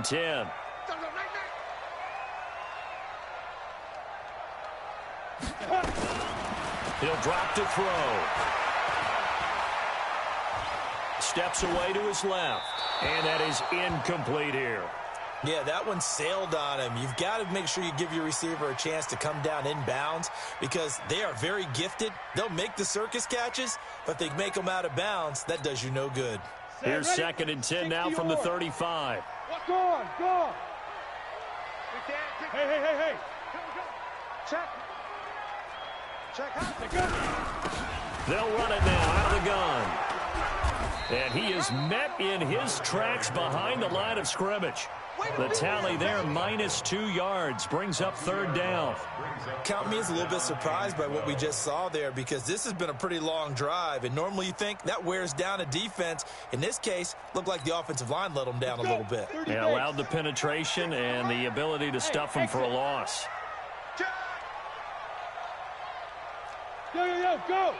10. He'll drop to throw. Steps away to his left. And that is incomplete here. Yeah, that one sailed on him. You've got to make sure you give your receiver a chance to come down inbounds because they are very gifted. They'll make the circus catches, but if they make them out of bounds, that does you no good. Here's 2nd and 10 now from the 35. Go on, go on. Hey. Check. They'll run it now out of the gun. And he is met in his tracks behind the line of scrimmage. The tally there, -2 yards, brings up 3rd down. Count me as a little bit surprised by what we just saw there because this has been a pretty long drive, and normally you think that wears down a defense. In this case, looked like the offensive line let them down a little bit. Yeah, allowed the penetration and the ability to stuff them for a loss. Go.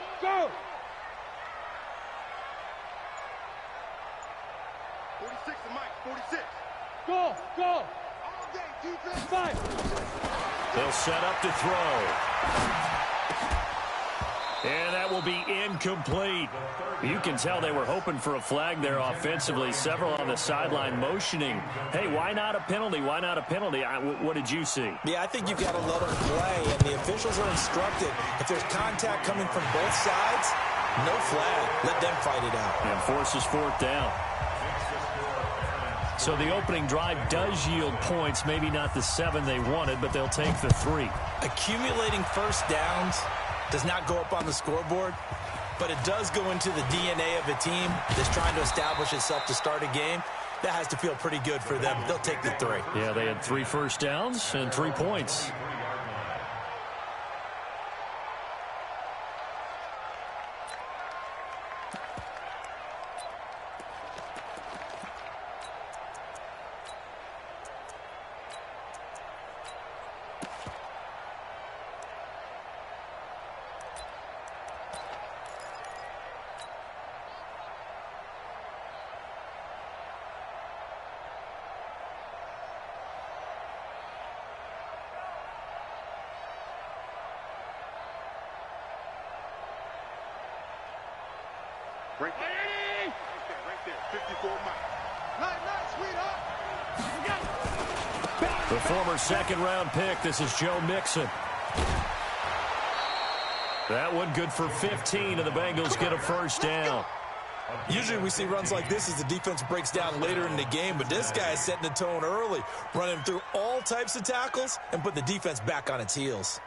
46 to Mike, 46. Go. All day, defense. 5. They'll set up to throw. And that will be incomplete. You can tell they were hoping for a flag there offensively. Several on the sideline motioning. Hey, why not a penalty? Why not a penalty? What did you see? Yeah, I think you've got to let them play, and the officials are instructed. If there's contact coming from both sides, no flag. Let them fight it out. And forces 4th down. So the opening drive does yield points, maybe not the 7 they wanted, but they'll take the 3. Accumulating first downs does not go up on the scoreboard, but it does go into the DNA of a team that's trying to establish itself to start a game. That has to feel pretty good for them. They'll take the 3. Yeah, they had 3 first downs and 3 points. Right there. 54 Mike. Nice, sweetheart. The former 2nd-round pick, this is Joe Mixon. That one good for 15, and the Bengals get a first down. Usually we see runs like this as the defense breaks down later in the game, but this guy is setting the tone early, running through all types of tackles and put the defense back on its heels.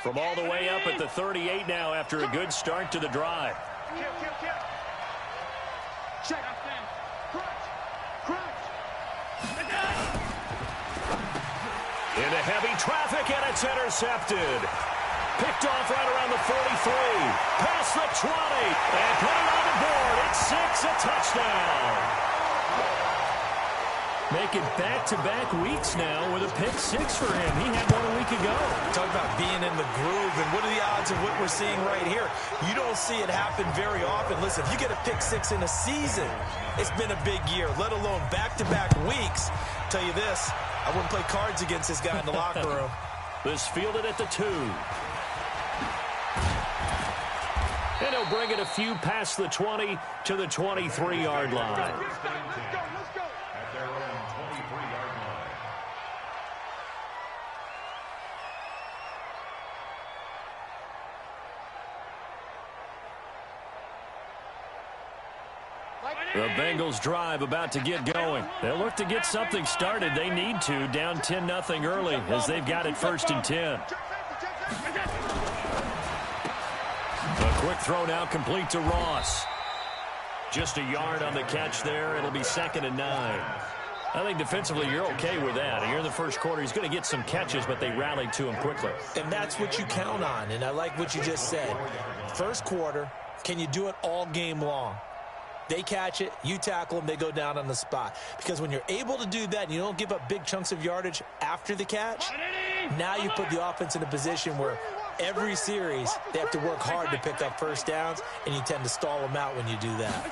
From all the way up at the 38 now after a good start to the drive. Check. Crunch. Into heavy traffic, and it's intercepted. Picked off right around the 43. Past the 20. And put it on the board. It's 6, a touchdown. Making back-to-back weeks now with a pick 6 for him. He had one a week ago. Talk about being in the groove, and what are the odds of what we're seeing right here? You don't see it happen very often. Listen, if you get a pick 6 in a season, it's been a big year, let alone back-to-back weeks. I'll tell you this, I wouldn't play cards against this guy in the locker room. This fielded at the 2. And he'll bring it a few past the 20 to the 23-yard line. Let's go. At their own 23-yard line. The Bengals drive about to get going. They'll look to get something started. They need to, down 10-0 early as they've got it 1st and 10. A quick throw now complete to Ross. Just a yard on the catch there. It'll be 2nd and 9. I think defensively you're okay with that. Here in the first quarter, he's going to get some catches, but they rallied to him quickly. And that's what you count on, and I like what you just said. First quarter, can you do it all game long? They catch it, you tackle them, they go down on the spot. Because when you're able to do that and you don't give up big chunks of yardage after the catch, now you put the offense in a position where every series they have to work hard to pick up first downs, and you tend to stall them out when you do that.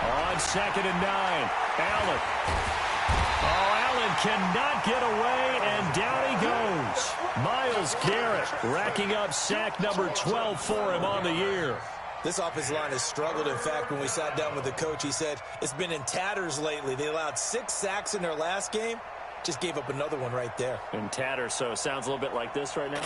On 2nd and 9, Allen. Oh, Allen cannot get away, and down he goes. Myles Garrett racking up sack number 12 for him on the year. This offensive line has struggled. In fact, when we sat down with the coach, he said it's been in tatters lately. They allowed 6 sacks in their last game. Just gave up another one right there. In tatters, so it sounds a little bit like this right now?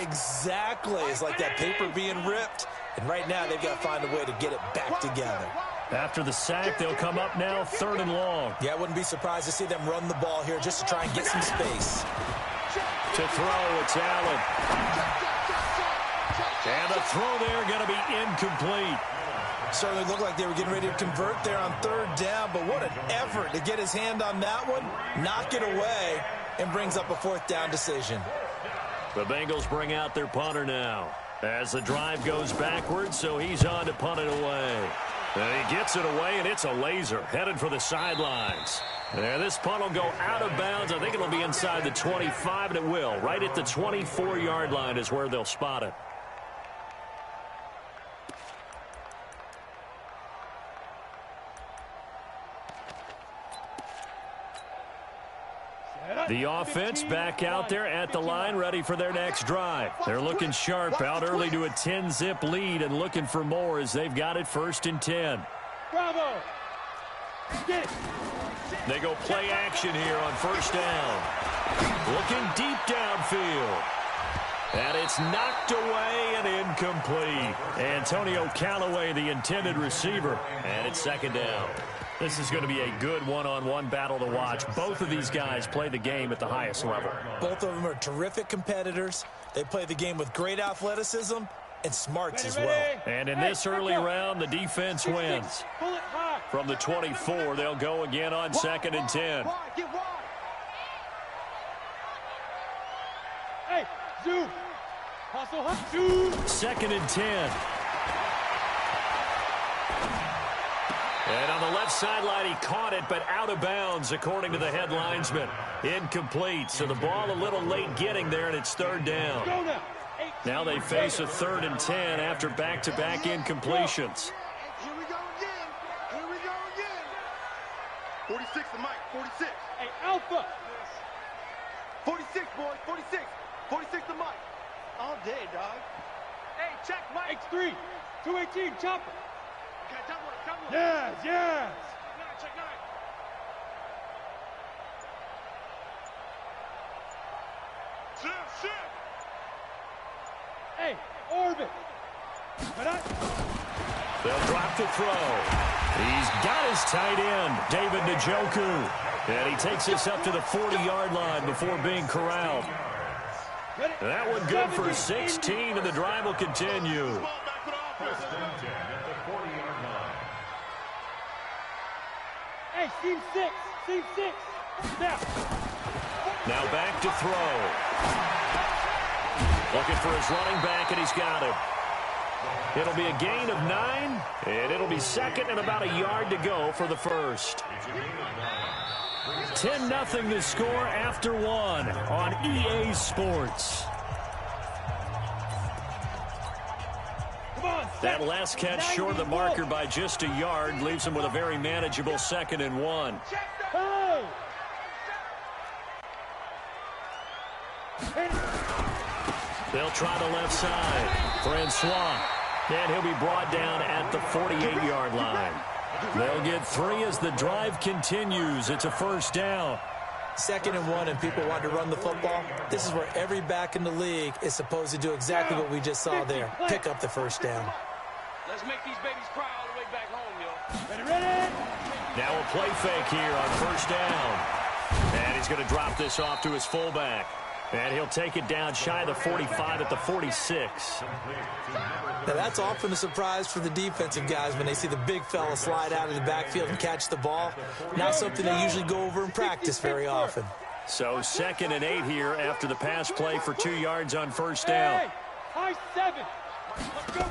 Exactly. It's like that paper being ripped. And right now, they've got to find a way to get it back together. After the sack, they'll come up now 3rd and long. Yeah, I wouldn't be surprised to see them run the ball here just to try and get some space. To throw, it's Allen. And the throw there going to be incomplete. Certainly looked like they were getting ready to convert there on 3rd down, but what an effort to get his hand on that one, knock it away, and brings up a 4th down decision. The Bengals bring out their punter now as the drive goes backwards, so he's on to punt it away. And he gets it away, and it's a laser headed for the sidelines. There, this punt will go out of bounds. I think it'll be inside the 25, and it will. Right at the 24-yard line is where they'll spot it. The offense back out there at the line, ready for their next drive. They're looking sharp, out early to a 10-zip lead and looking for more as they've got it 1st and 10. Bravo. Get it. They go play action here on 1st down. Looking deep downfield. And it's knocked away and incomplete. Antonio Callaway, the intended receiver. And it's 2nd down. This is going to be a good one-on-one battle to watch. Both of these guys play the game at the highest level. Both of them are terrific competitors. They play the game with great athleticism and smarts as well. And in this early round, the defense wins. From the 24, they'll go again on 2nd and 10. Hey, zoom. Hustle, zoom. 2nd and 10. And on the left sideline, he caught it, but out of bounds, according to the head linesman. Incomplete, so the ball a little late getting there, and it's 3rd down. Now they face a 3rd and 10 after back-to-back incompletions. Here we go again. Here we go again. 46 to Mike, 46. Hey, Alpha. 46, boys, 46. 46 to Mike. All day, dog. Hey, check Mike. X3. 218, chopper. Okay, top one. Yes, yes. Check 9. Shift. Hey, orbit. They'll drop the throw. He's got his tight end, David Njoku. And he takes us up to the 40-yard line before being corralled. That one good for 16, and the drive will continue. Hey, seam 6. Now back to throw. Looking for his running back, and he's got him. It'll be a gain of 9, and it'll be 2nd and about a yard to go for the first. 10-0 to score after 1 on EA Sports. That last catch short of the marker by just a yard leaves him with a very manageable 2nd and 1. They'll try the left side. Francois. And he'll be brought down at the 48-yard line. They'll get 3 as the drive continues. It's a 1st down. 2nd and 1, and people want to run the football. This is where every back in the league is supposed to do exactly what we just saw there. Pick up the 1st down. Let's make these babies cry all the way back home, yo. Ready? Now a play fake here on 1st down. And he's going to drop this off to his fullback. And he'll take it down shy of the 45 at the 46. Now, that's often a surprise for the defensive guys when they see the big fella slide out of the backfield and catch the ball. Not something they usually go over in practice very often. So 2nd and 8 here after the pass play for 2 yards on 1st down. Hey, high 7. Let's go.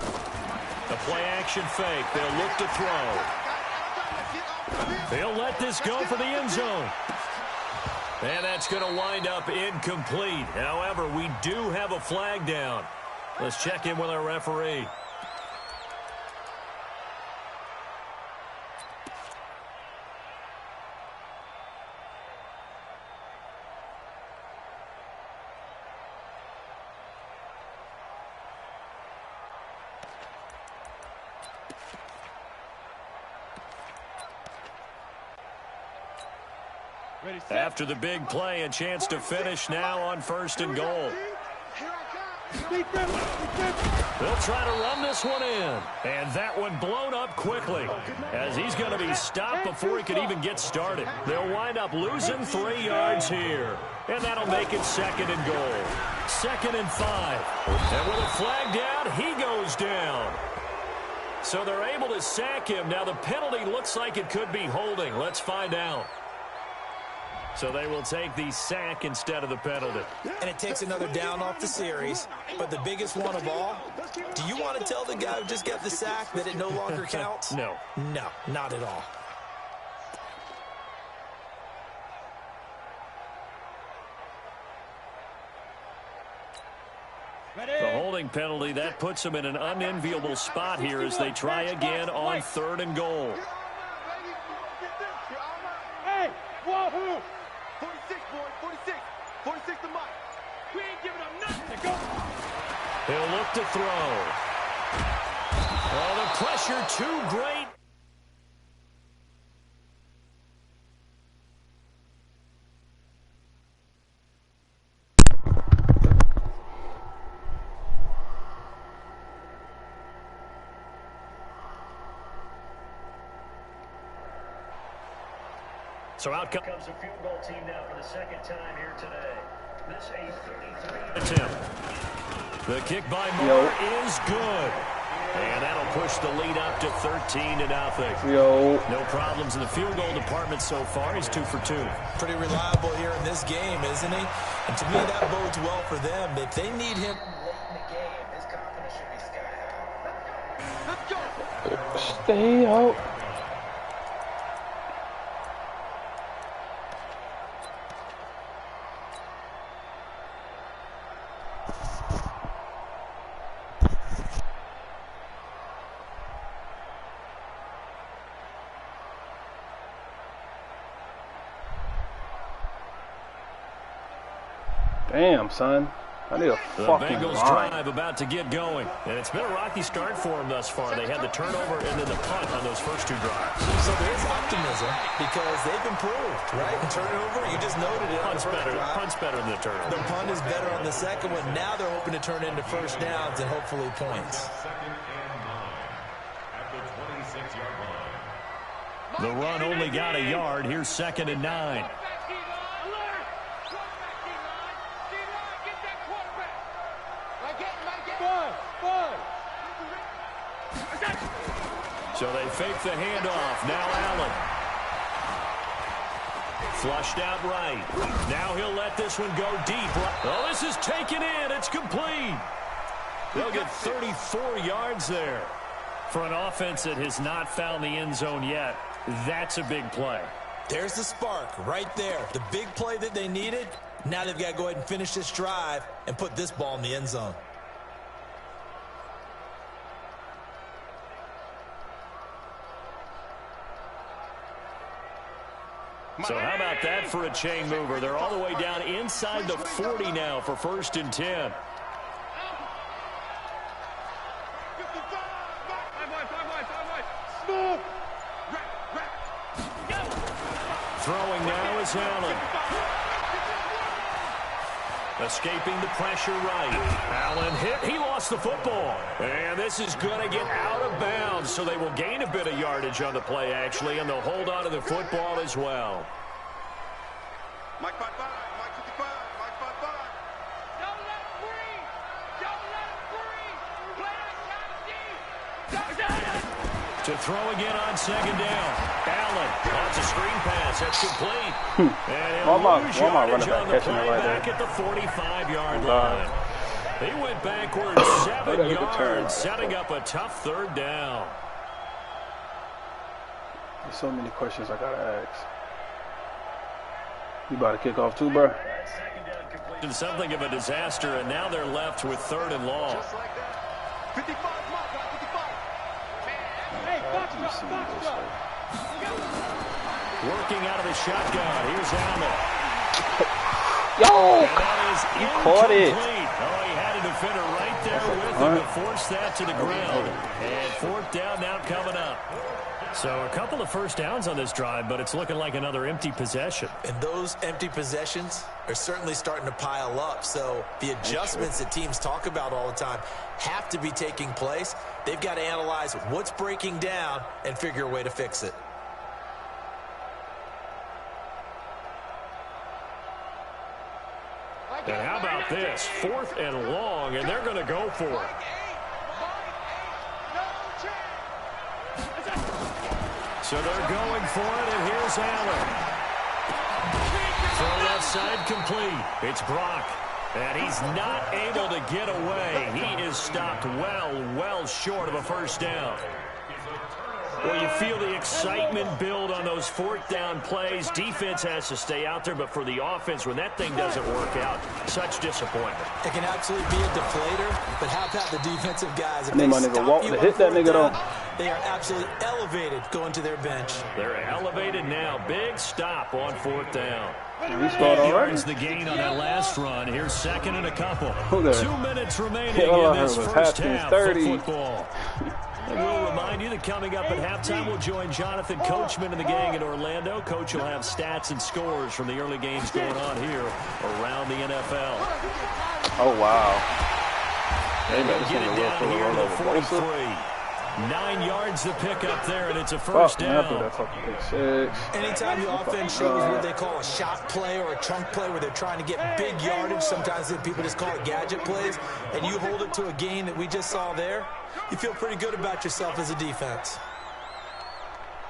The play-action fake. They'll look to throw. They'll let this go for the end zone. And that's going to wind up incomplete. However, we do have a flag down. Let's check in with our referee. After the big play, a chance to finish now on 1st and goal. They'll try to run this one in. And that one blown up quickly as he's going to be stopped before he could even get started. They'll wind up losing 3 yards here. And that'll make it 2nd and goal. 2nd and 5. And with a flag down, he goes down. So they're able to sack him. Now the penalty looks like it could be holding. Let's find out. So they will take the sack instead of the penalty. And it takes another down off the series. But the biggest one of all, do you want to tell the guy who just got the sack that it no longer counts? No. No, not at all. The holding penalty, that puts them in an unenviable spot here as they try again on 3rd and goal. Hey, wahoo! 46, boy, 46. 46 to Mike. We ain't giving up nothing to go. He'll look to throw. Oh, the pressure too great. So out comes the field goal team now for the 2nd time here today. This a 33 attempt. The kick by Moore is good. And that'll push the lead up to 13-0. No problems in the field goal department so far. He's 2 for 2. Pretty reliable here in this game, isn't he? And to me, that bodes well for them. If they need him late in the game, his confidence should be sky high. Let's go. Stay out. Damn, son. I need a The fucking Bengals line. drive about to get going. And it's been a rocky start for them thus far. They had the turnover and then the punt on those first 2 drives. So there's optimism because they've improved, right? And turnover, you just noted it. Punt's better than the turnover. The punt is better on the second one. Now they're hoping to turn into first downs and hopefully points. 2nd and 9 at the 26-yard line. The run only got a yard. Here's 2nd and 9. So they fake the handoff. Now Allen. Flushed out right. Now he'll let this one go deep. Oh, this is taken in. It's complete. They'll get 34 yards there. For an offense that has not found the end zone yet, that's a big play. There's the spark right there. The big play that they needed. Now they've got to go ahead and finish this drive and put this ball in the end zone. So how about that for a chain mover? They're all the way down inside the 40 now for 1st and 10. Throwing now is Allen. Escaping the pressure right. Allen hit. He lost the football. And this is going to get out of bounds, so they will gain a bit of yardage on the play, actually, and they'll hold on to the football as well. Mike 5-5, Mike 55, Mike 5-5. Don't let him breathe. Don't let him breathe. Play that kind of deep. To throw again on 2nd down. Allen. That's a screen pass. That's complete. And he'll lose yardage on the play back at the 45-yard line. He went backwards 7 yards, setting up a tough third down. There's so many questions I gotta ask. You about to kick off too, bro? Something of a disaster, and now they're left with 3rd and long. Just like that. 55, Mike, 55. Hey, box up, box up. Working out of the shotgun. Here's Allen. Yo! That is caught it. incomplete. Oh, he had a defender right there with him to force that to the ground. And 4th down now coming up. So a couple of first downs on this drive, but it's looking like another empty possession. And those empty possessions are certainly starting to pile up. So the adjustments that teams talk about all the time have to be taking place. They've got to analyze what's breaking down and figure a way to fix it. And how about this? 4th and long, and they're going to go for it. So they're going for it, and here's Allen. Throw left side complete. It's Brock. And he's not able to get away. He is stopped well short of a first down. Well, you feel the excitement build on those 4th down plays. Defense has to stay out there, but for the offense, when that thing doesn't work out, such disappointment. It can absolutely be a deflator, but how about the defensive guys? If I need my nigga Walt to hit that nigga, though. They are absolutely elevated going to their bench. They're elevated now. Big stop on 4th down. We start already. Yards the gain on that last run. Here's 2nd and a couple. 2 minutes remaining All in I this heard was first Haskins half 30. of football. And we'll remind you that coming up at halftime, we'll join Jonathan Coachman and the gang in Orlando. Coach will have stats and scores from the early games going on here around the NFL. Oh, wow. And we'll get it down here to the 43. 9 yards to pick up there, and it's a first down. Anytime the offense shows what they call a shot play or a chunk play where they're trying to get big yardage, sometimes people just call it gadget plays, and you hold it to a gain that we just saw there, you feel pretty good about yourself as a defense.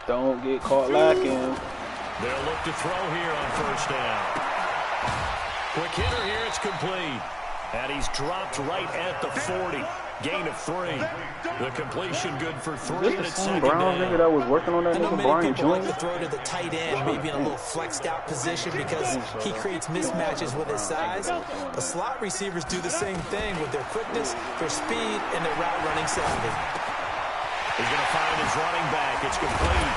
Don't get caught lacking. They'll look to throw here on first down. Quick hitter here, it's complete. And he's dropped right at the 40. Gain of 3. The completion good for 3, and it's second Brown down. nigga that was working on that nigga, Brian People like Jones. to throw to the tight end, maybe in a little flexed out position because he creates mismatches with his size. The slot receivers do the same thing with their quickness, their speed, and their route running savvy. He's going to find his running back. It's complete.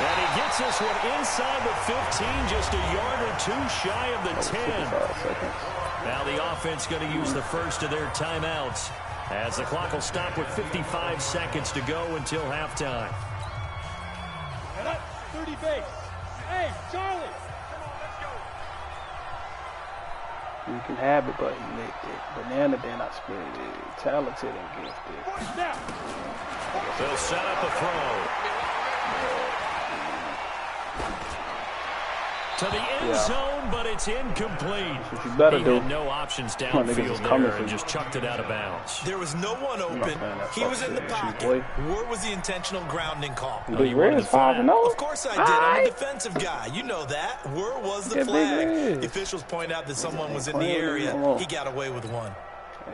And he gets this one inside the 15, just a yard or 2 shy of the 10. Now the offense going to use the first of their timeouts, as the clock will stop with 55 seconds to go until halftime. 30 base. Hey, Charlie. You can have it, but he licked it. Banana did not split it. Talented and gifted. Now. They'll set up a throw. To the end zone, but it's incomplete. What you better He do. had no options niggas downfield is coming there for and you. just chucked it out of bounds. There was no one open. He was in the pocket. Where was the intentional grounding call? Big Red is 5-0. Of course I did. I'm a defensive guy. You know that. Where was the flag? The officials point out that someone was in the area. He got away with one.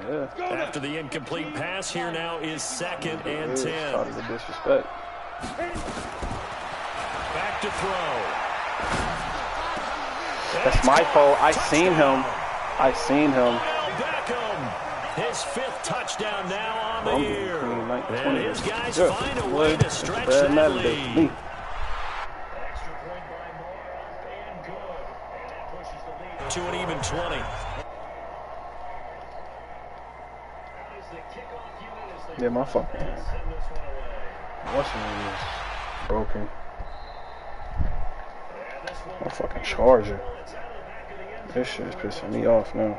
Yeah. After the incomplete pass, here now is 2nd and 10. Started the disrespect. Back to throw. That's my fault. I seen him. Beckham, his 5th touchdown now on the year. And his guys find a way to stretch that lead. To an even 20. Yeah, my fucking washing is broken. My fucking charger. This shit is pissing me off now.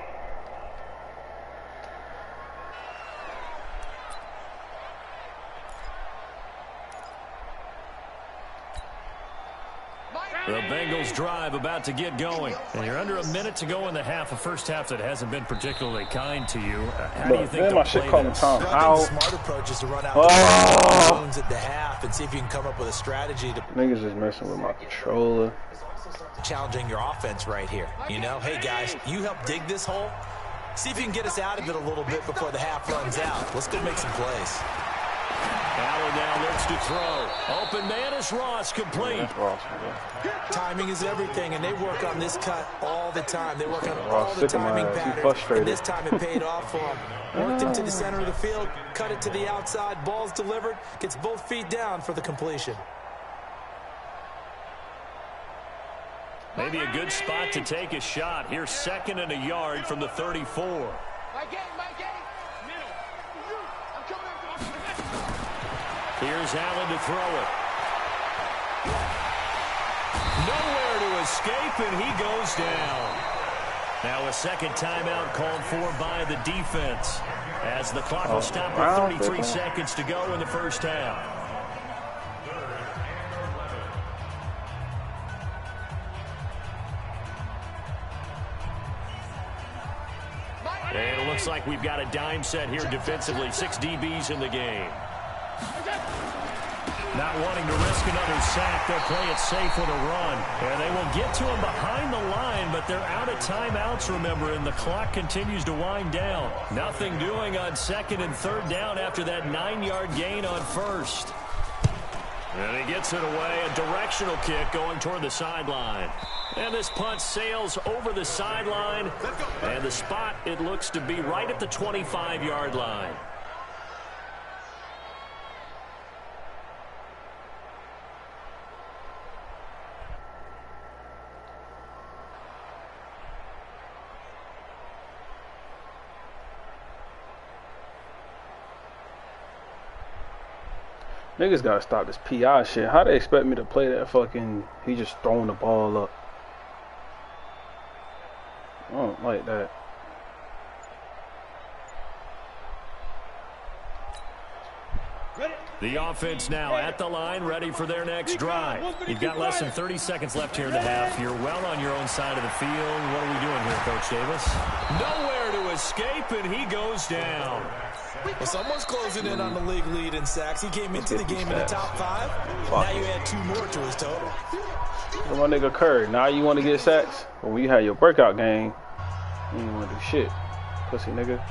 The Bengals drive about to get going. And you're under a minute to go in the half. A first half that hasn't been particularly kind to you. How do you think my they'll shit play calling this? time The out. smart approach is to run out the zones at the half and see if you can come up with a strategy to Niggas just messing with my controller. challenging your offense right here. You know, hey guys, you help dig this hole. See if you can get us out of it a little bit before the half runs out. Let's go make some plays. Allen now looks to throw. Open man is Ross, complete. Timing is everything, and they work on this cut all the time. They work on all the timing patterns, and this time it paid off for them. Worked it to the center of the field, cut it to the outside, ball's delivered, gets both feet down for the completion. Maybe a good spot to take a shot. Here's 2nd and a yard from the 34. My game, middle. I'm coming. Here's Allen to throw it. Nowhere to escape, and he goes down. Now a second timeout called for by the defense, as the clock will stop with 33 seconds to go in the first half. And it looks like we've got a dime set here defensively. 6 DBs in the game. Not wanting to risk another sack, they'll play it safe with a run. And they will get to him behind the line, but they're out of timeouts, remember, and the clock continues to wind down. Nothing doing on 2nd and 3rd down after that 9-yard gain on 1st. And he gets it away, a directional kick going toward the sideline. And this punt sails over the sideline, and the spot, it looks to be right at the 25-yard line. Niggas gotta stop this PI shit. How they expect me to play that fucking... He just throwing the ball up. I don't like that. The offense now at the line, ready for their next drive. You've got less than 30 seconds left here in the half. You're well on your own side of the field. What are we doing here, Coach Davis? Nowhere to escape, and he goes down. Well, someone's closing in on the league lead in sacks. He came into the game in the top 5. Now you add 2 more to his total. My nigga Curry, now you want to get sacks? But when you had your breakout game, you ain't want to do shit. Pussy nigga.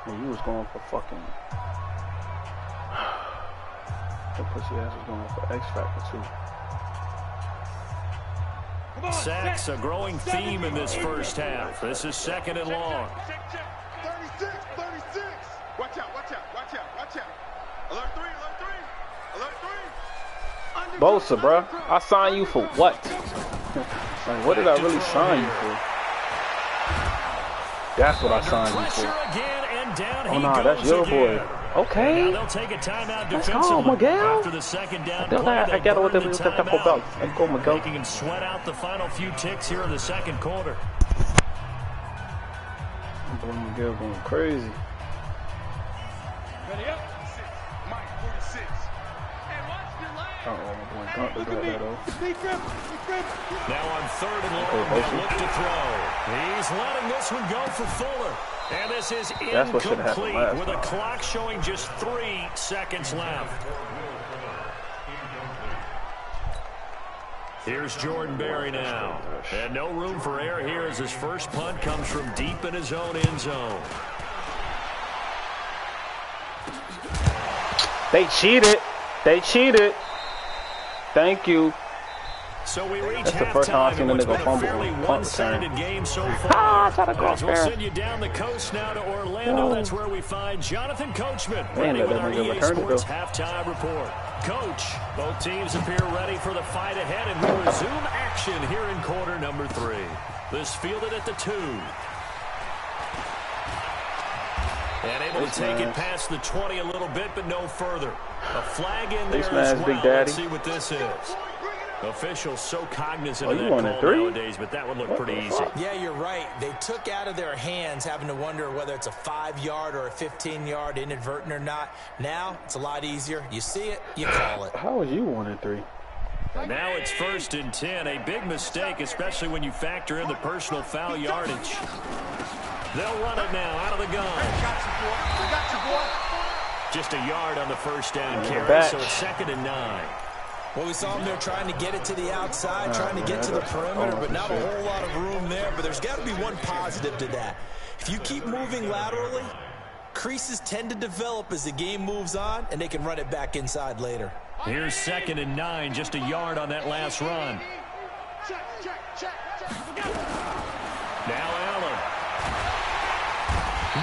And you was going for fucking... That pussy ass was going for X Factor too. Sacks, a growing theme in this first half. This is 2nd and long. 36. Watch out. Alert 3. Bosa, bro. I signed you for what? Like, what did I really sign you for? That's what I signed you for. Oh, nah, that's your boy. Okay. Now they'll take a timeout Let's go, Miguel. after the second down. I got what they Let's go, Miguel. Making him sweat out the final few ticks here in the second quarter. Boy, Miguel going crazy. Ready up. Mike 46. And watch the line. I don't know what my boy Gunter got that though. Now on 3rd and long, they'll look to throw. He's letting this one go for Fuller. And this is incomplete with a clock showing just 3 seconds left. Here's Jordan Berry now. And no room for error here as his first punt comes from deep in his own end zone. They cheated. Thank you. So we reach That's the first time I've seen a nigga fumble on a punt return. Game so far. As we'll send you down the coast now to Orlando. That's where we find Jonathan Coachman ready with our EA Sports halftime report. Coach, both teams appear ready for the fight ahead, and we resume action here in quarter number 3. This fielded at the 2. And able to take it past the 20 a little bit, but no further. A flag in there as well. Big Daddy. Let's see what this is. Officials so cognizant of that call nowadays, but that would look pretty easy. Yeah, you're right. They took out of their hands having to wonder whether it's a 5-yard or a 15-yard inadvertent or not. Now, it's a lot easier. You see it, you call it. How was you 1-3? Now it's 1st and 10. A big mistake, especially when you factor in the personal foul yardage. They'll run it now out of the gun. Got you, boy. Just a yard on the first down carry, so it's 2nd and 9. Well, we saw him there trying to get it to the outside, trying to get to the perimeter, but not a whole lot of room there. But there's got to be one positive to that. If you keep moving laterally, creases tend to develop as the game moves on, and they can run it back inside later. Here's 2nd and 9, just a yard on that last run. Now Allen.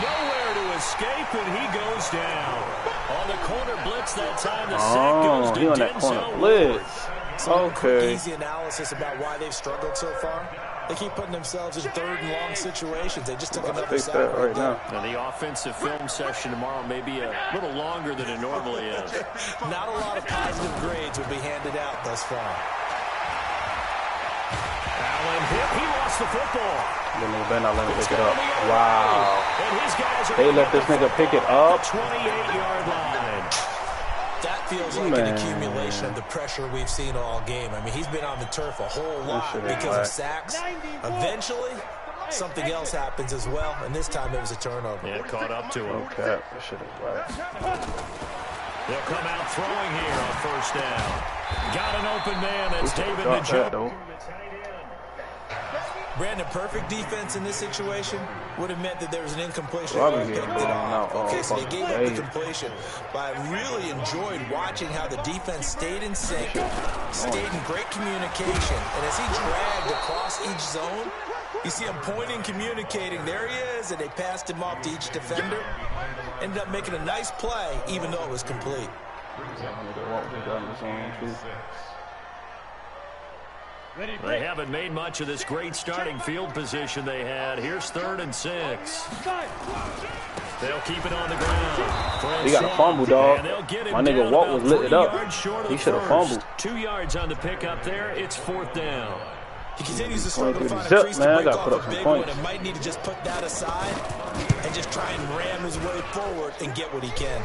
Nowhere to escape, and he goes down. On the corner blitz that time, the sack goes to Denzel blitz. Okay. Easy analysis about why they've struggled so far. They keep putting themselves in 3rd and long situations. They just took another sack right now. Now the offensive film session tomorrow may be a little longer than it normally is. Not a lot of positive grades will be handed out thus far. Allen hit. He lost the football. The nigga better not let him pick it up. Wow. They let this nigga pick it up. 28-yard line. That feels like an accumulation of the pressure we've seen all game. I mean, he's been on the turf a whole lot because of sacks. Eventually, something else happens as well, and this time it was a turnover. Yeah, caught up to him. Okay, that shit is whack. They'll come out throwing here on 1st down. Got an open man. That's David Njoku. Brandon, perfect defense in this situation would have meant that there was an incompletion. Okay, so they gave up the completion. But I really enjoyed watching how the defense stayed in sync, stayed in great communication. And as he dragged across each zone, you see him pointing, communicating. There he is, and they passed him off to each defender. Ended up making a nice play, even though it was complete. They haven't made much of this great starting field position they had. Here's 3rd and 6. They'll keep it on the ground. He got a fumble, dog. My nigga Walt was lit it up. He should have fumbled. 2 yards on the pickup there. It's 4th down. He continues to struggle to find a crease to break off a big one and might need to just put that aside and just try and ram his way forward and get what he can.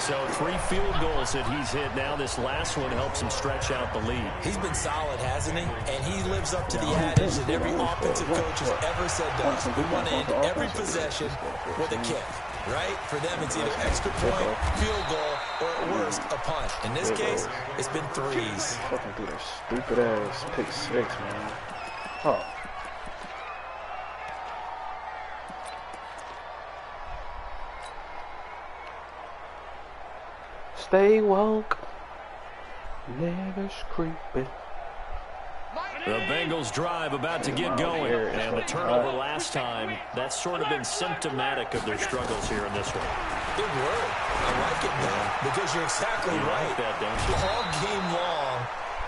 So 3 field goals that he's hit now. This last one helps him stretch out the lead. He's been solid, hasn't he? And he lives up to the adage that every offensive coach has ever said to us. We want to end every possession with a kick, right? For them, it's either extra point, field goal, or at worst, a punt. In this case, it's been 3s. Fucking do that stupid ass pick 6, man. Oh. Stay woke, never creeping. The Bengals drive about to get going. And the turnover last time, that's sort of been symptomatic of their struggles here in this one. Good word. I like it, man, because you're exactly right. All game long,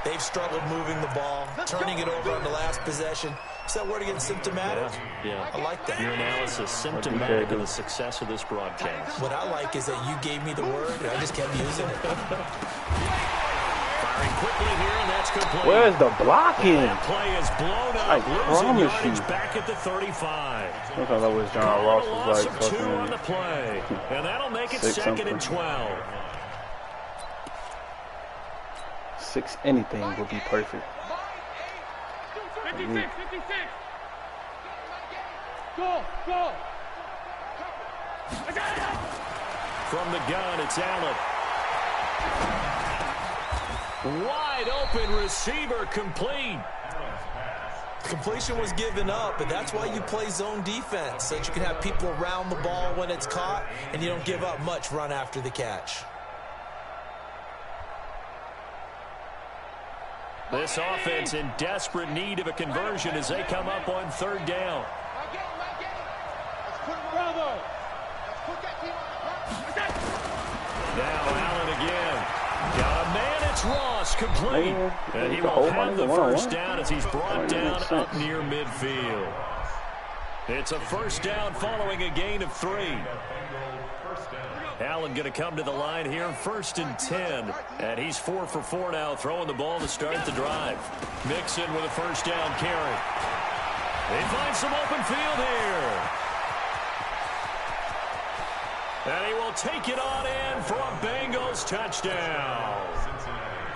they've struggled moving the ball, turning it over on the last possession. Is that word again, symptomatic? Yeah. I like that. Your analysis, symptomatic of the success of this broadcast. What I like is that you gave me the word, and I just kept using it. Firing quickly here, and that's complete. Where's the blocking? That play is blown up. I promise you. Back at the 35. Sometimes I wish John Ross was like fucking 2 on the play. And that'll make it 2nd and 12. 6 anything would be perfect. 56, 56. Go, go. From the gun, it's Allen. Wide open receiver, complete. Completion was given up, but that's why you play zone defense, so that you can have people around the ball when it's caught, and you don't give up much run after the catch. This offense in desperate need of a conversion as they come up on 3rd down. Bravo. Now Allen again. Got a man, it's Ross, complete. And he will have the 1st down as he's brought down up near midfield. It's a 1st down following a gain of 3. Allen going to come to the line here, 1st and 10. And he's 4 for 4 now, throwing the ball to start the drive. Mixon with a 1st down carry. They find some open field here. And he will take it on in for a Bengals touchdown.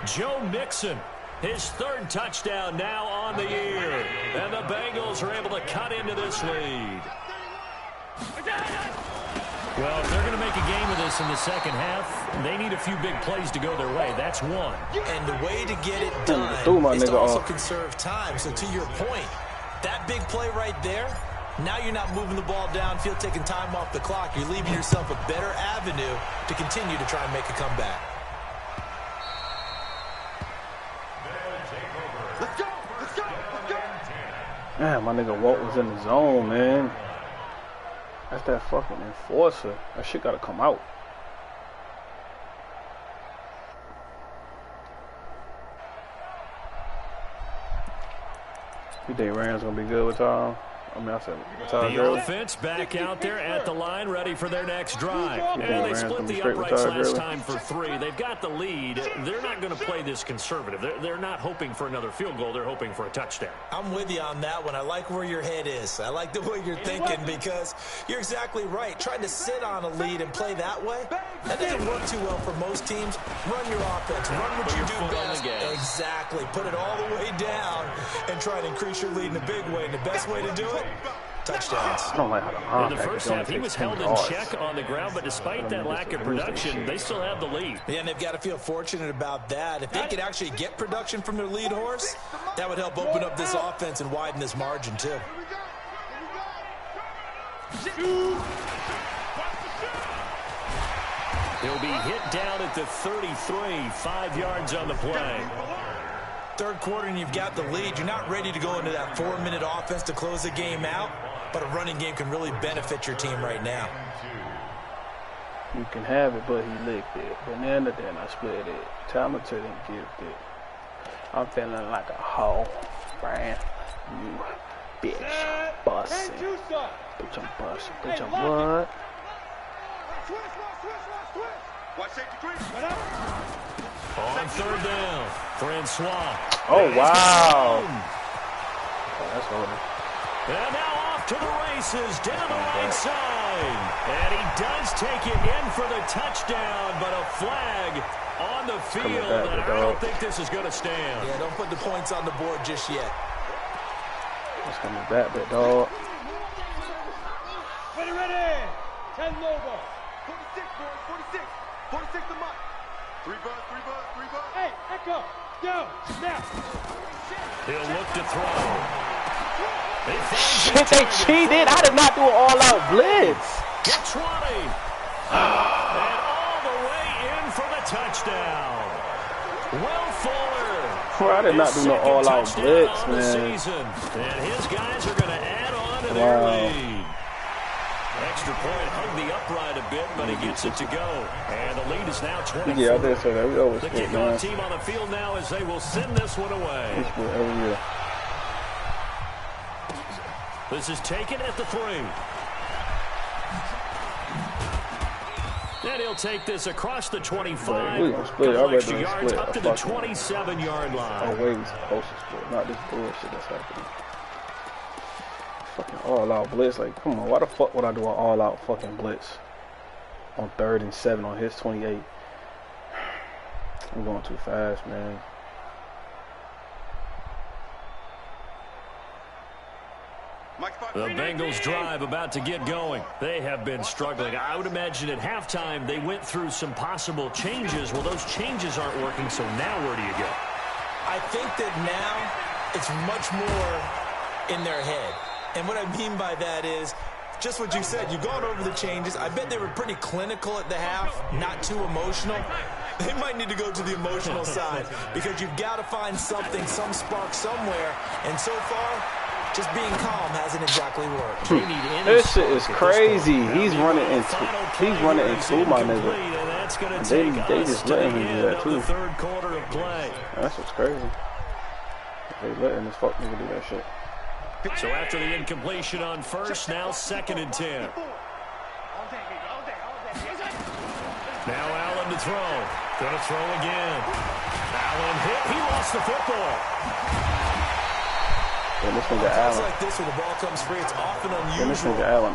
Joe Mixon, his 3rd touchdown now on the year. And the Bengals are able to cut into this lead. Well, if they're going to make a game of this in the second half, they need a few big plays to go their way. That's one. And the way to get it done is to also conserve time. So to your point, that big play right there, now you're not moving the ball downfield, taking time off the clock. You're leaving yourself a better avenue to continue to try and make a comeback. Let's go! Let's go! Let's go! Man, my nigga Walt was in the zone, man. That's that fucking enforcer. That shit gotta come out. You think Rams gonna be good with y'all? I mean, I said, the offense back out there at the line, ready for their next drive. And they split the uprights last time for 3. They've got the lead. They're not going to play this conservative. They're not hoping for another field goal. They're hoping for a touchdown. I'm with you on that one. I like where your head is. I like the way you're thinking because you're exactly right. Trying to sit on a lead and play that way, that doesn't work too well for most teams. Run your offense. Run what you do best. Exactly. Put it all the way down and try and increase your lead in a big way. And the best way to do it, touchdowns. I don't like how in the first half, he was held in check on the ground, but despite that lack of production, they still have the lead. Yeah, and they've got to feel fortunate about that. If they could actually get production from their lead horse, that would help open up this offense and widen this margin, too. He'll be hit down at the 33, 5 yards on the play. Third quarter and you've got the lead. You're not ready to go into that 4-minute offense to close the game out, but a running game can really benefit your team right now. You can have it, but he licked it. Banana then I split it. Talented and gifted. I'm feeling like a hoe. Brand new bitch. Bussin'. Bitch, I'm bussin'. Bitch, I'm what? Watch safety green. On third down, Francois. Oh, wow. Oh, that's holding. And now off to the races down the right side. And he does take it in for the touchdown, but a flag on the field. And I don't think this is going to stand. Yeah, don't put the points on the board just yet. It's coming back, big dog. Ready. 10 logo. 46, boys. 46. 46 to Mike. 3 bucks, 3 bucks, 3 bucks. Hey, Echo, go, now. He'll look to throw. Shit, they cheated. I did not do an all-out blitz. Get 20. And all the way in for the touchdown. Will Fuller. Bro, I did not do no all-out blitz, man. And his guys are going to add on to their lead. Extra point, hung the upright a bit, but he gets it to go. And the lead is now 24. Yeah, I did say that. We always the kickoff team on the field now as they will send this one away. This is taken at the 3. And he'll take this across the 25. Couple extra yards up to the 27-yard line. Oh, wait, we're supposed to split. Not this bullshit that's happening. Fucking all-out blitz. Like, come on, why the fuck would I do an all-out fucking blitz on 3rd and 7 on his 28? I'm going too fast, man. The Bengals drive about to get going. They have been struggling. I would imagine at halftime they went through some possible changes. Well, those changes aren't working, so now where do you go? I think that now it's much more in their head. And what I mean by that is just what you said. You've gone over the changes. I bet they were pretty clinical at the half, not too emotional. They might need to go to the emotional side because you've got to find something, some spark somewhere. And so far, just being calm hasn't exactly worked. This shit is crazy. He's running into my nigga. And they just letting him do that too. Third quarter of play. That's what's crazy. They letting this fuck nigga do that shit. So after the incompletion on first, now 2nd and 10. Now Allen to throw. Gonna throw again. Allen hit. He lost the football. And this nigga Allen. Like this, when the ball comes free, it's often unusual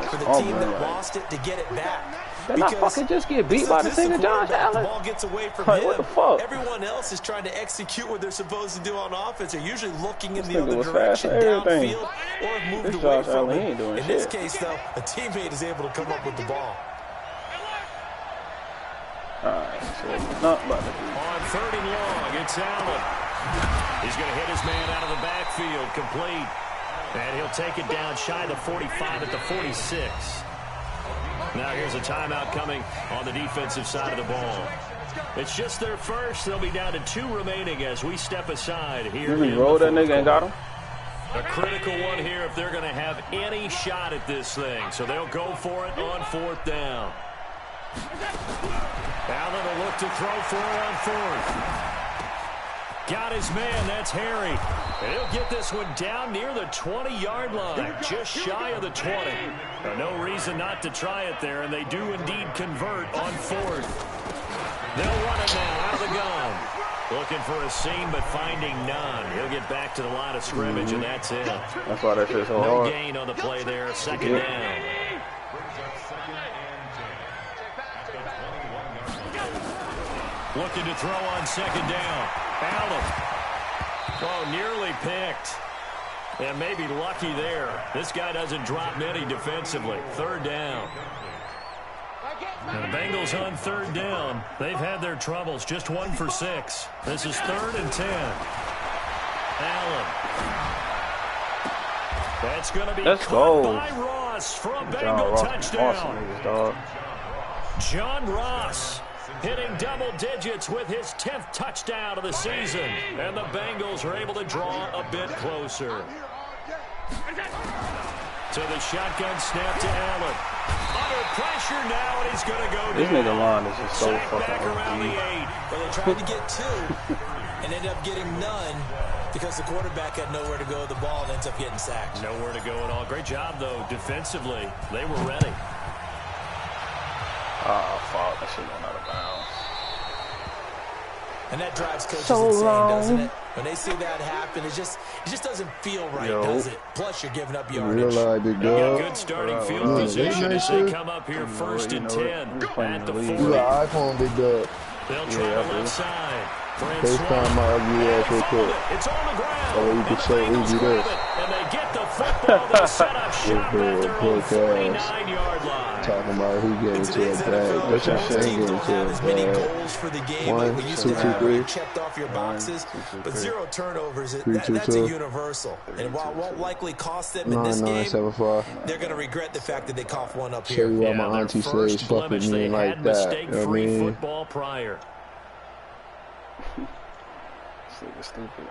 for the team that lost it to get it back. They're not fucking just get beat by the nigga Josh Allen. The ball gets away from like, him. What the fuck? Everyone else is trying to execute what they're supposed to do on offense. They're usually looking in the other direction, downfield, or have moved away from it. In this case, though, a teammate is able to come up with the ball. Alright, so not about to be. On 3rd and long, it's Allen. He's going to hit his man out of the backfield, complete. And he'll take it down shy of the 45 at the 46. Now here's a timeout coming on the defensive side of the ball. It's just their first. They'll be down to 2 remaining as we step aside here. Really rolled that nigga and got him? A critical one here if they're going to have any shot at this thing. So they'll go for it on 4th down. Allen will look to throw for it on 4th. Got his man, that's Harry. And he'll get this one down near the 20-yard line, just shy of the 20. No reason not to try it there, and they do indeed convert on 4th. They'll run it now out of the gun. Looking for a seam, but finding none. He'll get back to the line of scrimmage, and that's it. That's why that shit's so hard. No gain on the play there, 2nd down. Looking to throw on 2nd down. Allen. Oh, nearly picked. And maybe lucky there. This guy doesn't drop many defensively. 3rd down. And the Bengals on 3rd down. They've had their troubles. Just 1 for 6. This is 3rd and 10. Allen. That's going to be caught by Ross for a Bengal touchdown. John Ross hitting double digits with his 10th touchdown of the season. And the Bengals are able to draw a bit closer. To the shotgun snap to Allen. Under pressure now, and he's going to go down. This nigga line is just so fucking around the 8. Well, they tried to get 2 and ended up getting none because the quarterback had nowhere to go with the ball and ends up getting sacked. Nowhere to go at all. Great job, though, defensively. They were ready. Oh, fuck. That shit went out of bounds. And that drives coaches insane, doesn't it? When they see that happen, it just doesn't feel right, does it? Plus, you're giving up yardage. Big dog. Good starting field position as they come up here 1st and 10 at the 40. You got iPhone, big dog. They'll try the left side. FaceTime my ugly ass real quick. It's on the ground. Oh, you can show easy this. And they get the football. They set up shop at their own 49-yard line. Talking about who getting to a bag. That's what I'm saying, getting to a bag. 1, 2, 2, 3. Checked off your boxes, but 0 turnovers. That's a universal. And while it won't likely cost them in this game, they're going to regret the fact that they coughed one up here. Show you why my auntie slaves fuck with me like that. You know what I mean? Football prior. Stupid.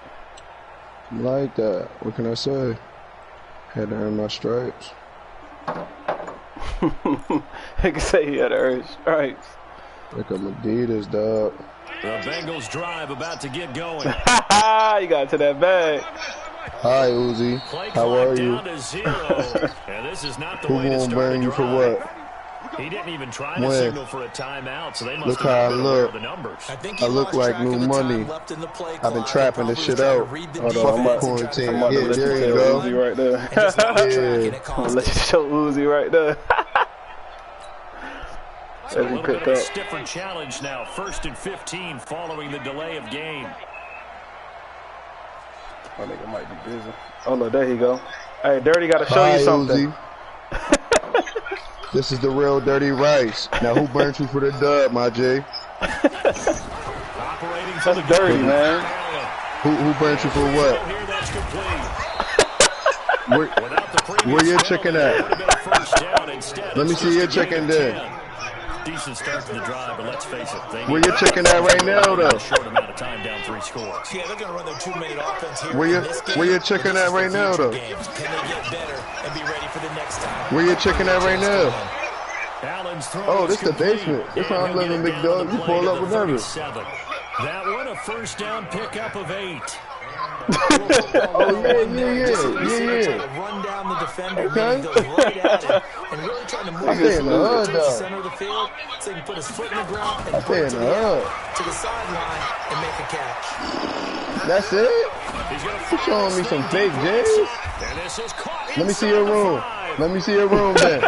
Like that. What can I say? Had to earn my stripes. I can say he had to earn stripes. Look at Adidas, dog. The Bengals drive about to get going. You got to that bag. Hi, Uzi. How are you? Down to 0. And this is not the way to Who start gonna burn you for what? He didn't even try to signal for a timeout, so they must look how I look. The numbers. I look like new money. I've been trapping this shit out. Fucking quarantine. Yeah, there you go. Uzi right there. Yeah. I'll let you show Uzi right there. So a little bit of a stiffer challenge now. 1st and 15 following the delay of game. I think it might be busy. Oh, no, there you go. Hey, Dirty got to show you something. This is the real Dirty Rice. Now, who burnt you for the dub, my J? That's dirty, man. Who burnt you for what? Where your chicken at? Let me see your chicken there. Decent start to the drive, but let's face it. Where your chicken at right now, though? Short amount of time, down 3 scores. Yeah, they're going to run their 2-minute offense here. Where your chicken at right now, though? Can they get better and be ready for the next time? Where your chicken at right now? Oh, this the basement. This how I'm living, big dog. You pull up whenever. That one, a 1st down pickup of 8. Yeah. Run down the defender, okay. Goes right at it, and really trying to move his foot to the center of the field so he can put his foot in the ground and put it to the sideline and make a catch. That's it? You showing me some fake J's? Let me see your room. Let me see your room, then.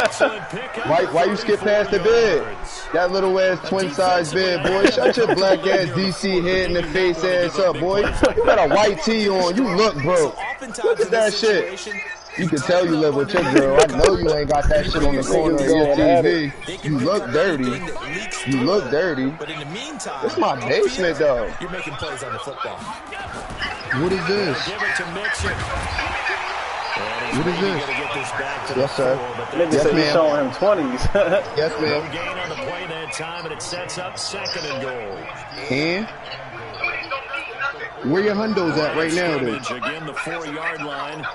Why you skip past the bed? That little ass twin-size bed, boy. Shut your black ass DC head in the face ass up, boy. You got a white tee on. You look broke. Look at that shit. You can tell you live with your girl. I know you ain't got that shit on the corner of your TV. You look dirty. You look dirty. But in the meantime, it's my basement, though. You're making plays on the football. What is this? What is this? Yes, sir. Nigga said he's showing him 20s. Yes, ma'am. Gain on the play that time, and it sets up 2nd and goal. And where your hundos at right now, dude? Again, the 4-yard line.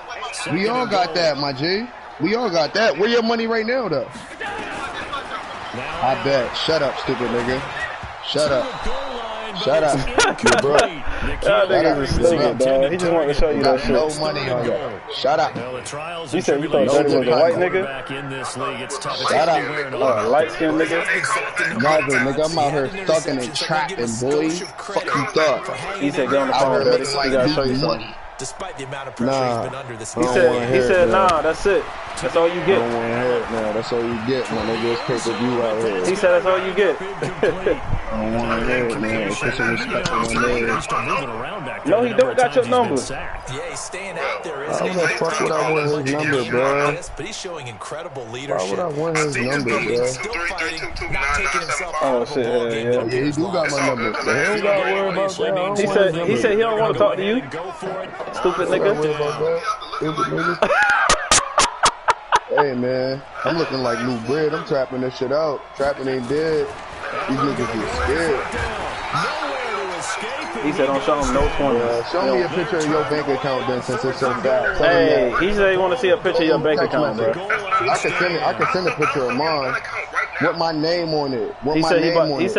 We all got that, my G. We all got that. Where your money right now, though? I bet. Shut up, stupid nigga. Shut up. Shut up, bro. That nigga is stupid, dog. He just wanted to show you that shit. No money on you. Shut up. You said you thought Dirty was a white nigga? Shut up. Light-skinned nigga? Never, nigga. I'm out here thugging and trapping, boy. Fuck you thought. He said, get on the phone, Dirty. He gotta show you something. Despite the amount of pressure he's been under this he said, nah, that's it. That's all you get. I don't want to hear it now. That's all you get, my nigga. It's pay-per-view out here. He said that's all you get. I don't want to hear it, man. Put some respect on my name. No, he don't got your number. Yeah, he's staying out there. Why would the fuck would I want his number, bro? But he's showing incredible leadership. Why would I want his number, bro? Still fighting, not taking himself out Oh, of the shit, ball game. Yeah, he do got my number. But he ain't got to worry about that. He said he don't want to talk to you. Stupid nigga. Hey, man. I'm looking like new bread. I'm trapping this shit out. Trapping ain't dead. These niggas get scared. He said don't show him no 20s. Show me a picture of your bank account then, since it's so bad. Hey, he said he want to see a picture of your bank account, bro. I can send a picture of mine with my name on it. He said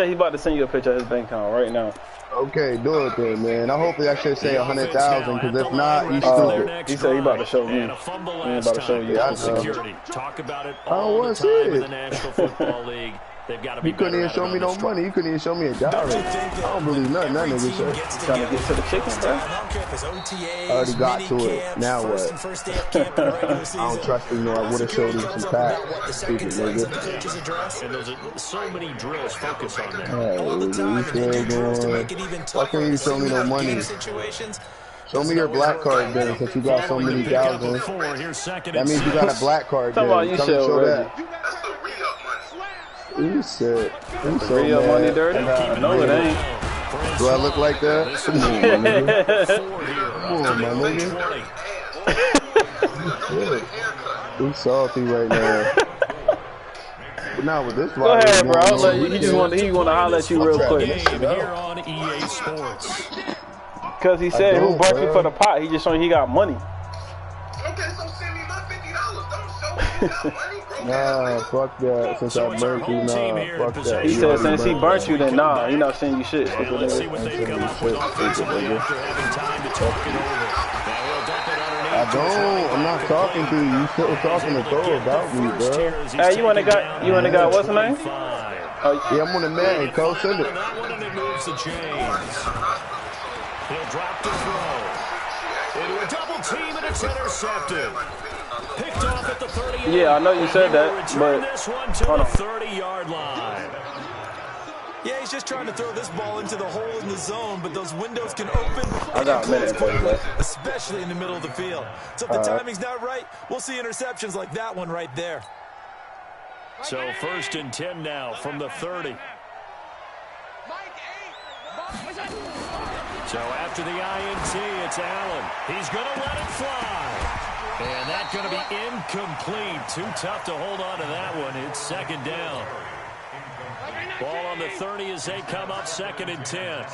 he about to send you a picture of his bank account right now. Okay, do it then, man. I hope that should say 100,000, because if not, he's stupid. He said he about to show me. He about to show you. Yeah, Talk about it I all want the time in it. the National Football League. They've got to be You couldn't even show me no money. You couldn't even show me $1. I don't believe nothing that nigga said. Trying to get to the chicken, bro. I already got to it. Now what? I don't trust you. I would have showed you some pack. Stupid nigga. And those are so many drills focus on that. Why can't you show me no money? Show me your black card then, since you got so many thousands. That means you got a black card then. Come on, you show that. You said. Real money, Dirty? No, it ain't. Do I look like that? Come on, my nigga. Come on, my nigga. You salty right now. But now with this Go ahead, bro. I'll let you. He want to holler at you real quick. Here on EA Sports. Because he said who burnt you for the pot. He just showing he got money. Okay, so send me my $50. Don't show me you got money, bro. Nah, fuck that. Since I burnt you, nah, fuck that. He said since he burnt you, then nah, he not sending you shit. Let's see what they come up with offensively after having time to talk it over. I don't. I'm not talking to you. You still talking to throw about me, bro. Hey, you wanna got what's the name? Yeah, I'm on the man. Cole, send it. That one, and it moves the chains. He'll drop the throw. Into a double team, and it's intercepted. Picked off at the 30. Yeah, I know you said that, but this one to the 30-yard line. Yeah, he's just trying to throw this ball into the hole in the zone, but those windows can open I got a minute for you, bro. especially in the middle of the field. So if the timing's not right, we'll see interceptions like that one right there. So 1st and 10 now from the 30. So after the INT, it's Allen. He's going to let it fly. And that's going to be incomplete. Too tough to hold on to that one. It's 2nd down. Ball on the 30 as they come up 2nd and 10.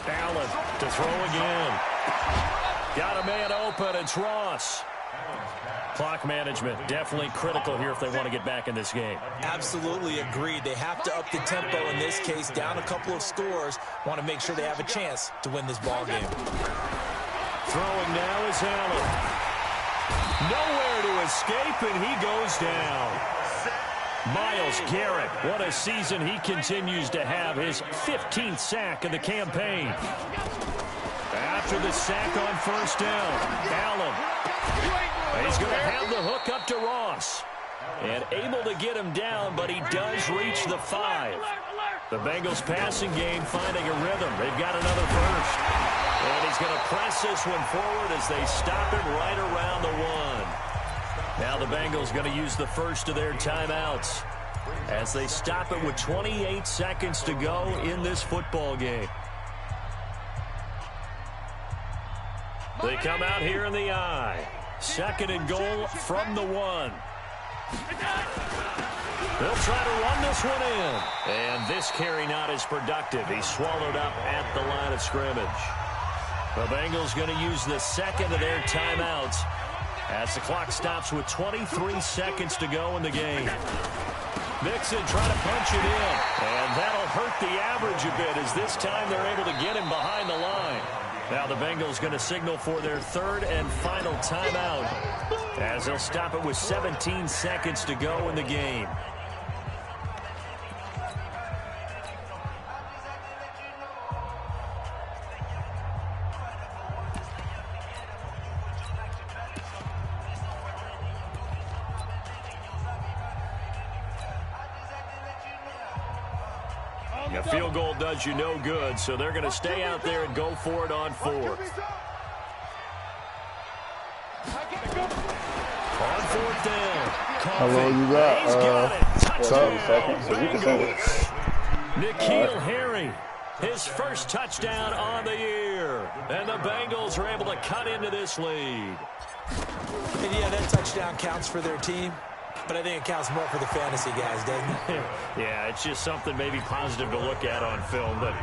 Allen to throw again. Got a man open. It's Ross. Clock management definitely critical here if they want to get back in this game. Absolutely agreed. They have to up the tempo in this case. Down a couple of scores. Want to make sure they have a chance to win this ball game. Throwing now is Allen. Nowhere to escape, and he goes down. Myles Garrett, what a season he continues to have. His 15th sack of the campaign. After the sack on 1st down, Allen. He's going to have the hook up to Ross. And able to get him down, but he does reach the 5. The Bengals passing game finding a rhythm. They've got another first. And he's going to press this one forward as they stop it right around the 1. Now the Bengals going to use the first of their timeouts as they stop it with 28 seconds to go in this football game. They come out here in the I. 2nd and goal from the 1. They'll try to run this one in. And this carry not as productive. He's swallowed up at the line of scrimmage. The Bengals going to use the 2nd of their timeouts as the clock stops with 23 seconds to go in the game. Mixon trying to punch it in. And that'll hurt the average a bit as this time they're able to get him behind the line. Now the Bengals going to signal for their 3rd and final timeout as they'll stop it with 17 seconds to go in the game. A field goal does you no good, so they're going to stay out there and go for it on 4th. On 4th down. How long you got? He's got it. Touchdown. Seconds, so you can send it. N'Keal Harry, his first touchdown on the year. And the Bengals are able to cut into this lead. And yeah, that touchdown counts for their team. But I think it counts more for the fantasy guys, doesn't it? Yeah, it's just something maybe positive to look at on film, but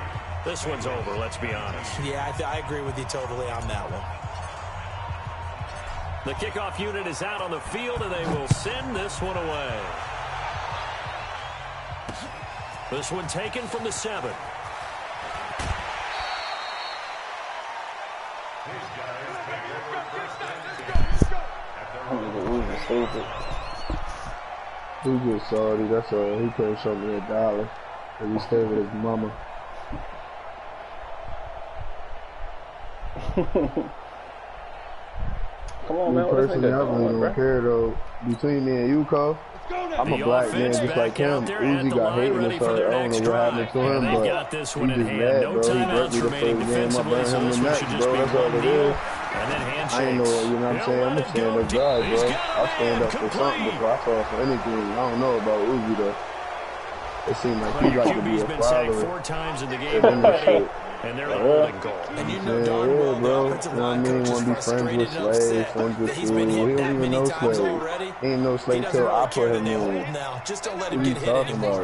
this one's over, let's be honest. Yeah, I agree with you totally on that one. The kickoff unit is out on the field, and they will send this one away. This one taken from the 7. Stupid. He just salty, that's all. He couldn't show me $1 because he stayed with his mama. Come on, man. Personally, I really don't care though. Between me and you, Cole, I'm a black man just like him. Uzi got hate in his heart. I don't know what happened to him, but he just mad, bro. He broke me the first game. I burned him the next, bro. That's all it is. I ain't know, you know what I'm saying? I'm a stand-up guy, bro. I stand up for something before I fall for anything. I don't know about Uzi, though. It seems like he like to be a follower. 4 times in the game already, and they're the holding goal. And you know darn well the offensive line coach is frustrated and upset that he's been hit that many times already. He ain't no slave till I put him in. Now, just don't let him get hit anymore.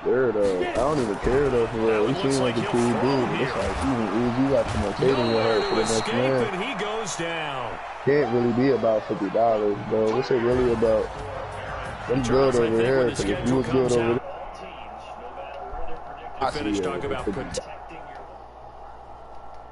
Though. I don't even care though for real. He seems like a cool dude. It's like even Uzi got too much hate in your heart for the next man. He goes down. Can't really be about $50, bro. What's it really about? I'm good over here because if you was good over there, Finish talk about